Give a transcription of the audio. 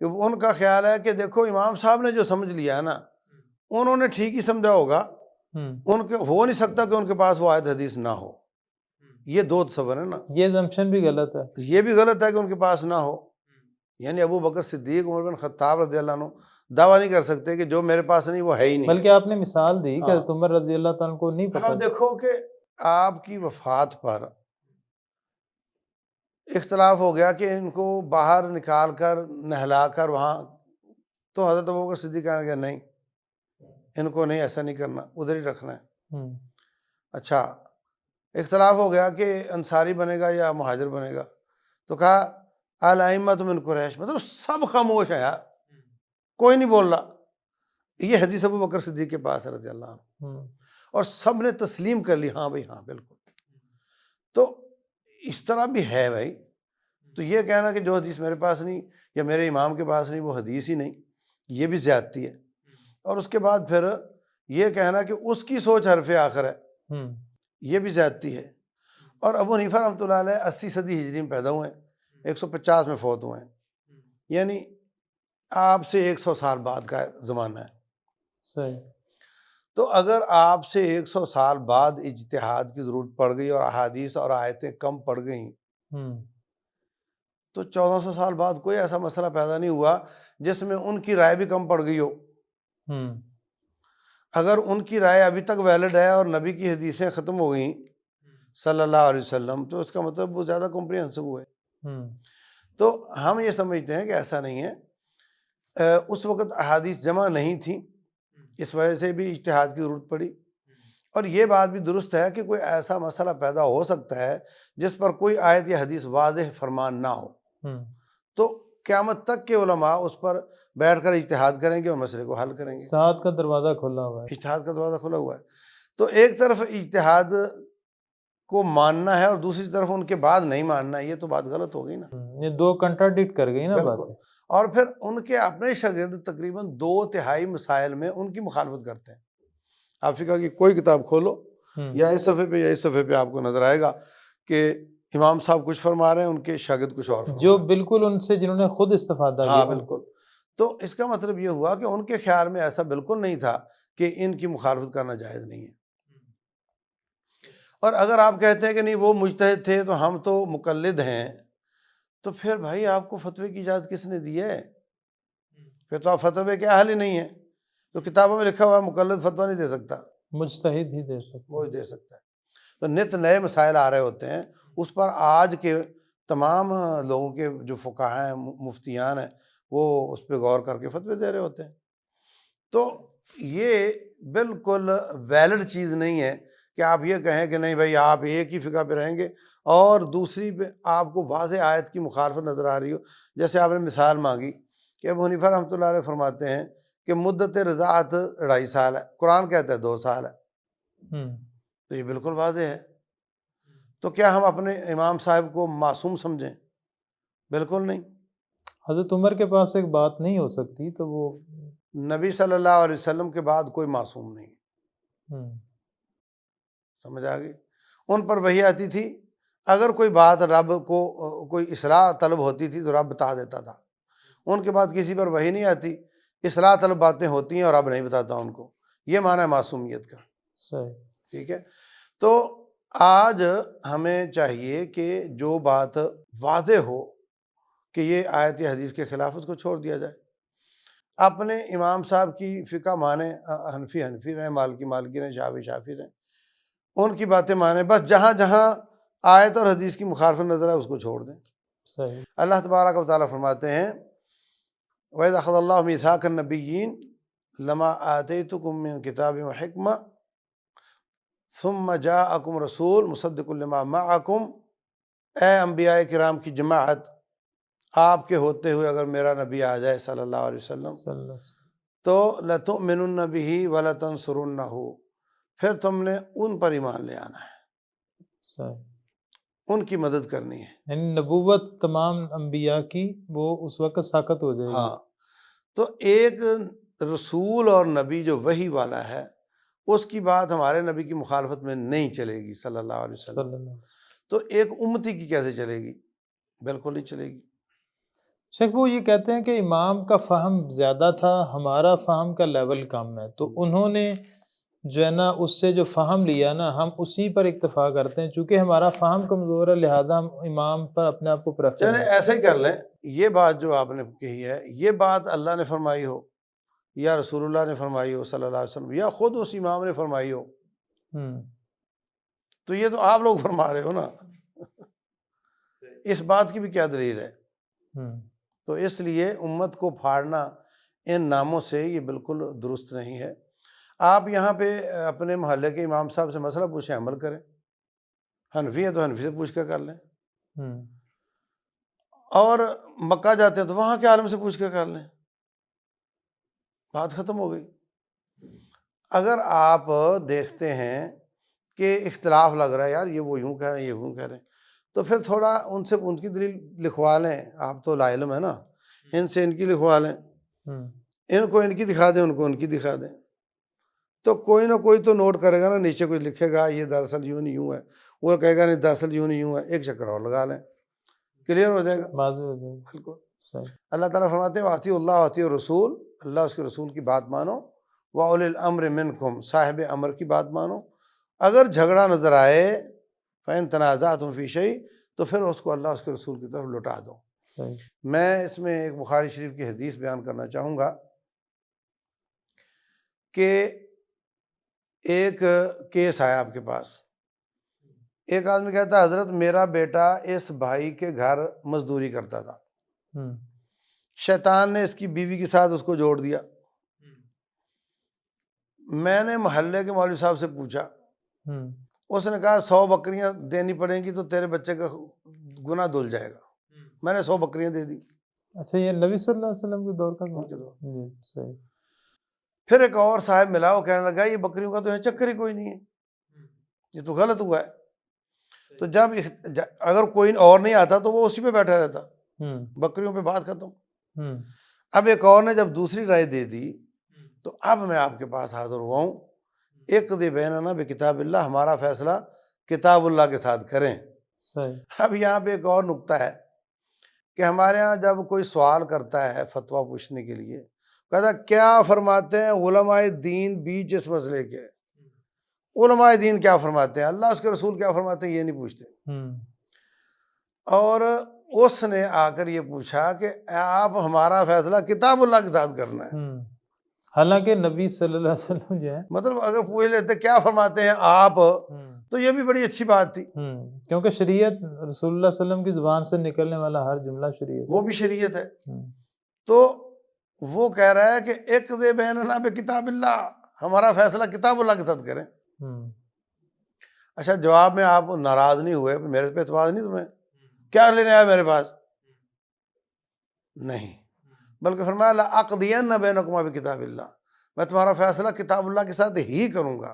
کہ ان کا خیال ہے کہ دیکھو امام صاحب نے جو سمجھ لیا ہے نا انہوں نے ٹھیک ہی سمجھا ہوگا، ان کے ہو نہیں سکتا کہ ان کے پاس وہ آیت حدیث نہ ہو، یہ دو تصور ہے نا، یہ assumption بھی غلط ہے۔ یہ بھی غلط ہے کہ ان کے پاس نہ ہو، یعنی ابو بکر صدیق عمر بن خطاب رضی اللہ عنہ دعویٰ نہیں کر سکتے کہ جو میرے پاس نہیں وہ ہے ہی نہیں۔ بلکہ آپ نے مثال دی کہ حضرت عمر رضی اللہ تعالیٰ کو نہیں پتہ۔ اب دیکھو کہ آپ کی وفات پر اختلاف ہو گیا کہ ان کو باہر نکال کر نہلا کر وہاں، تو حضرت ابوبکر صدیق کہنے لگے نہیں ان کو نہیں، ایسا نہیں کرنا، ادھر ہی رکھنا ہے۔ اچھا اختلاف ہو گیا کہ انصاری بنے گا یا مہاجر بنے گا، تو کہا الائمۃ من قریش، مطلب سب خاموش ہیں یار، کوئی نہیں بول رہا۔ یہ حدیث ابو بکر صدیق کے پاس ہے رضی اللہ عنہ، اور سب نے تسلیم کر لی، ہاں بھائی ہاں بالکل۔ تو اس طرح بھی ہے بھائی، تو یہ کہنا کہ جو حدیث میرے پاس نہیں یا میرے امام کے پاس نہیں وہ حدیث ہی نہیں، یہ بھی زیادتی ہے۔ اور اس کے بعد پھر یہ کہنا کہ اس کی سوچ حرف آخر ہے، یہ بھی زیادتی ہے۔ اور ابو حنیفہ رحمۃ اللہ علیہ 80 صدی ہجری میں پیدا ہوئے ہیں، 150 میں فوت ہوئے ہیں، یعنی آپ سے 100 سال بعد کا زمانہ ہے۔ صحیح۔ تو اگر آپ سے 100 سال بعد اجتہاد کی ضرورت پڑ گئی اور احادیث اور آیتیں کم پڑ گئیں، تو 1400 سال بعد کوئی ایسا مسئلہ پیدا نہیں ہوا جس میں ان کی رائے بھی کم پڑ گئی ہو۔ اگر ان کی رائے ابھی تک ویلڈ ہے اور نبی کی حدیثیں ختم ہو گئیں صلی اللہ علیہ وسلم، تو اس کا مطلب وہ زیادہ کمپریہنسو ہوئے۔ تو ہم یہ سمجھتے ہیں کہ ایسا نہیں ہے، اس وقت احادیث جمع نہیں تھیں، اس وجہ سے بھی اجتہاد کی ضرورت پڑی۔ اور یہ بات بھی درست ہے کہ کوئی ایسا مسئلہ پیدا ہو سکتا ہے جس پر کوئی آیت یا حدیث واضح فرمان نہ ہو، تو قیامت تک کے علماء اس پر بیٹھ کر اجتہاد کریں گے اور مسئلے کو حل کریں گے۔ اجتہاد کا دروازہ کھلا ہوا ہے، اجتہاد کا دروازہ کھلا ہوا ہے۔ تو ایک طرف اجتہاد کو ماننا ہے اور دوسری طرف ان کے بعد نہیں ماننا ہے، یہ تو بات غلط ہو گئی نا، یہ دو کنٹراڈکٹ کر گئی نا بالکل۔ اور پھر ان کے اپنے شاگرد تقریباً 2/3 مسائل میں ان کی مخالفت کرتے ہیں۔ آپ فقہ کی کوئی کتاب کھولو، یا اس صفحے پہ یا اس صفحے پہ آپ کو نظر آئے گا کہ امام صاحب کچھ فرما رہے ہیں، ان کے شاگرد کچھ اور فرما رہے ہیں، جو بالکل ان سے جنہوں نے خود استفادہ کیا۔ ہاں بالکل۔ تو اس کا مطلب یہ ہوا کہ ان کے خیال میں ایسا بالکل نہیں تھا کہ ان کی مخالفت کرنا جائز نہیں ہے۔ اور اگر آپ کہتے ہیں کہ نہیں وہ مجتہد تھے تو ہم تو مقلد ہیں، تو پھر بھائی آپ کو فتوے کی اجازت کس نے دی ہے؟ پھر تو آپ فتوے کے اہل ہی نہیں ہیں۔ تو کتابوں میں لکھا ہوا ہے مقلد فتویٰ نہیں دے سکتا، مجتہد ہی دے سکتا، وہ دے سکتا ہے۔ تو نت نئے مسائل آ رہے ہوتے ہیں، اس پر آج کے تمام لوگوں کے جو فقہاء ہیں، مفتیان ہیں، وہ اس پہ غور کر کے فتوے دے رہے ہوتے ہیں۔ تو یہ بالکل ویلڈ چیز نہیں ہے کہ آپ یہ کہیں کہ نہیں بھائی آپ ایک ہی فقہ پہ رہیں گے اور دوسری پہ آپ کو واضح آیت کی مخالفت نظر آ رہی ہو۔ جیسے آپ نے مثال مانگی کہ ابو حنیفہ رحمۃ اللہ علیہ فرماتے ہیں کہ مدت رضاعت 2.5 سال ہے، قرآن کہتا ہے 2 سال ہے، تو یہ بالکل واضح ہے۔ تو کیا ہم اپنے امام صاحب کو معصوم سمجھیں؟ بالکل نہیں۔ حضرت عمر کے پاس ایک بات نہیں ہو سکتی، تو وہ نبی صلی اللہ علیہ وسلم کے بعد کوئی معصوم نہیں، سمجھ آ گئی؟ ان پر وحی آتی تھی، اگر کوئی بات رب کو کوئی اصلاح طلب ہوتی تھی تو رب بتا دیتا تھا، ان کے بعد کسی پر وحی نہیں آتی، اصلاح طلب باتیں ہوتی ہیں اور رب نہیں بتاتا ان کو، یہ معنی ہے معصومیت کا۔ صحیح، ٹھیک ہے۔ تو آج ہمیں چاہیے کہ جو بات واضح ہو کہ یہ آیت یا حدیث کے خلاف، اس کو چھوڑ دیا جائے۔ اپنے امام صاحب کی فقہ مانیں، حنفی حنفی رہیں، مالکی مالکی رہیں، شافعی شافعی رہیں، ان کی باتیں مانیں، بس جہاں جہاں آیت اور حدیث کی مخالفت نظر آئے اس کو چھوڑ دیں۔ صحیح۔ اللہ تبارک و تعالیٰ فرماتے ہیں وَإِذْ أَخَذَ اللَّهُ مِيثَاقَ النَّبِيِّينَ لَمَا آتَيْتُكُم مِّن كِتَابٍ وَحِكْمَةٍ ثُمَّ جَاءَكُمْ رَسُولٌ مُصَدِّقٌ لِّمَا مَعَكُمْ، اے انبیاء کرام کی جماعت، آپ کے ہوتے ہوئے اگر میرا نبی آ جائے صلی اللہ علیہ وسلم، تو لَتُؤْمِنُنَّ بِهِ وَلَتَنصُرُنَّهُ، پھر تم نے ان پر ایمان لے آنا ہے، صحیح، ان کی مدد کرنی ہے۔ یعنی نبوت تمام انبیاء کی وہ اس وقت ساقط ہو جائے گی۔ ہاں، تو ایک رسول اور نبی جو وحی والا ہے، اس کی بات ہمارے نبی کی مخالفت میں نہیں چلے گی صلی اللہ علیہ وسلم، تو ایک امتی کی کیسے چلے گی؟ بالکل نہیں چلے گی۔ شیخ وہ یہ کہتے ہیں کہ امام کا فہم زیادہ تھا، ہمارا فہم کا لیول کم ہے، تو انہوں نے جو ہے نا اس سے جو فہم لیا نا، ہم اسی پر اکتفا کرتے ہیں، چونکہ ہمارا فہم کمزور ہے لہذا ہم امام پر اپنے آپ کو پریفر چلیں ایسا ہی کر لیں، یہ بات جو آپ نے کہی ہے یہ بات اللہ نے فرمائی ہو یا رسول اللہ نے فرمائی ہو صلی اللہ علیہ وسلم، یا خود اس امام نے فرمائی ہو، تو یہ تو آپ لوگ فرما رہے ہو نا، اس بات کی بھی کیا دلیل ہے؟ تو اس لیے امت کو پھاڑنا ان ناموں سے یہ بالکل درست نہیں ہے۔ آپ یہاں پہ اپنے محلے کے امام صاحب سے مسئلہ پوچھیں، عمل کریں، حنفی ہے تو حنفی سے پوچھ کے کر لیں، اور مکہ جاتے ہیں تو وہاں کے عالم سے پوچھ کے کر لیں، بات ختم ہو گئی۔ اگر آپ دیکھتے ہیں کہ اختلاف لگ رہا ہے، یار یہ وہ یوں کہہ رہے ہیں، یہ یوں کہہ رہے ہیں، تو پھر تھوڑا ان سے ان کی دلیل لکھوا لیں، آپ تو لا علم ہے نا، ان سے ان کی لکھوا لیں، ان کو ان کی دکھا دیں، ان کو ان کی دکھا دیں، تو کوئی نہ کوئی تو نوٹ کرے گا نا، نیچے کوئی لکھے گا یہ دراصل یوں نہیں یوں ہے، وہ کہے گا نہیں دراصل یوں نہیں یوں ہے، ایک چکر اور لگا لیں، کلیئر ہو جائے گا۔ بالکل اللہ تعالیٰ فرماتے ہیں وَأَطِیعُوا اللَّهَ وَأَطِیعُوا الرَّسُولَ، اللہ اس کے رسول کی بات مانو، وَأُولِي الْأَمْرِ مِنْکُمْ، صاحب امر کی بات مانو۔ اگر جھگڑا نظر آئے فَإِن تَنَازَعْتُمْ فِي شَیْءٍ، تو پھر اس کو اللہ اس کے رسول کی طرف لوٹا دو۔ میں اس میں ایک بخاری شریف کی حدیث بیان کرنا چاہوں گا کہ ایک کیس آیا آپ کے پاس، ایک آدمی کہتا ہے حضرت میرا بیٹا اس بھائی کے گھر مزدوری کرتا تھا، شیطان نے اس کی بیوی کے ساتھ اس کو جوڑ دیا۔ میں نے محلے کے مولوی صاحب سے پوچھا، اس نے کہا 100 بکریاں دینی پڑیں گی تو تیرے بچے کا گناہ دھل جائے گا۔ میں نے 100 بکریاں دے دی۔ اچھا یہ نبی صلی اللہ علیہ وسلم کے دور کا جی صحیح۔ پھر ایک اور صاحب ملا، وہ کہنے لگا یہ بکریوں کا تو یہاں چکر ہی کوئی نہیں ہے، یہ تو غلط ہوا ہے۔ تو جب اگر کوئی اور نہیں آتا تو وہ اسی پہ بیٹھا رہتا، بکریوں پہ بات ختم۔ اب ایک اور نے جب دوسری رائے دے دی تو اب میں آپ کے پاس حاضر ہوا ہوں، اقضِ بیننا بکتاب اللہ، ہمارا فیصلہ کتاب اللہ کے ساتھ کریں۔ اب یہاں پہ ایک اور نکتہ ہے کہ ہمارے ہاں جب کوئی سوال کرتا ہے فتویٰ پوچھنے کے لیے، کہتا کیا فرماتے ہیں علماء دین بیچ اس مسئلے کے، علماء دین کیا فرماتے ہیں، اللہ اس کے رسول کیا فرماتے ہیں، یہ نہیں پوچھتے۔ اور اس نے آ کر یہ پوچھا کہ آپ ہمارا فیصلہ کتاب اللہ کے ساتھ کرنا ہے، حالانکہ نبی صلی اللہ علیہ وسلم جو ہے مطلب اگر پوچھ لیتے کیا فرماتے ہیں آپ، تو یہ بھی بڑی اچھی بات تھی، کیونکہ شریعت رسول اللہ صلی اللہ علیہ وسلم کی زبان سے نکلنے والا ہر جملہ شریعت، وہ بھی شریعت ہے۔ تو وہ کہہ رہا ہے کہ اقضِ بیننا بکتاب اللہ، ہمارا فیصلہ کتاب اللہ کے ساتھ کریں۔ اچھا جواب میں آپ ناراض نہیں ہوئے، میرے پہ اعتماد نہیں تمہیں، کیا لینے آیا میرے پاس؟ نہیں، بلکہ فرمایا لَأَقْضِيَنَّ بَيْنَكُمَا بِكِتَابِ اللَّهِ، میں تمہارا فیصلہ کتاب اللہ کے ساتھ ہی کروں گا۔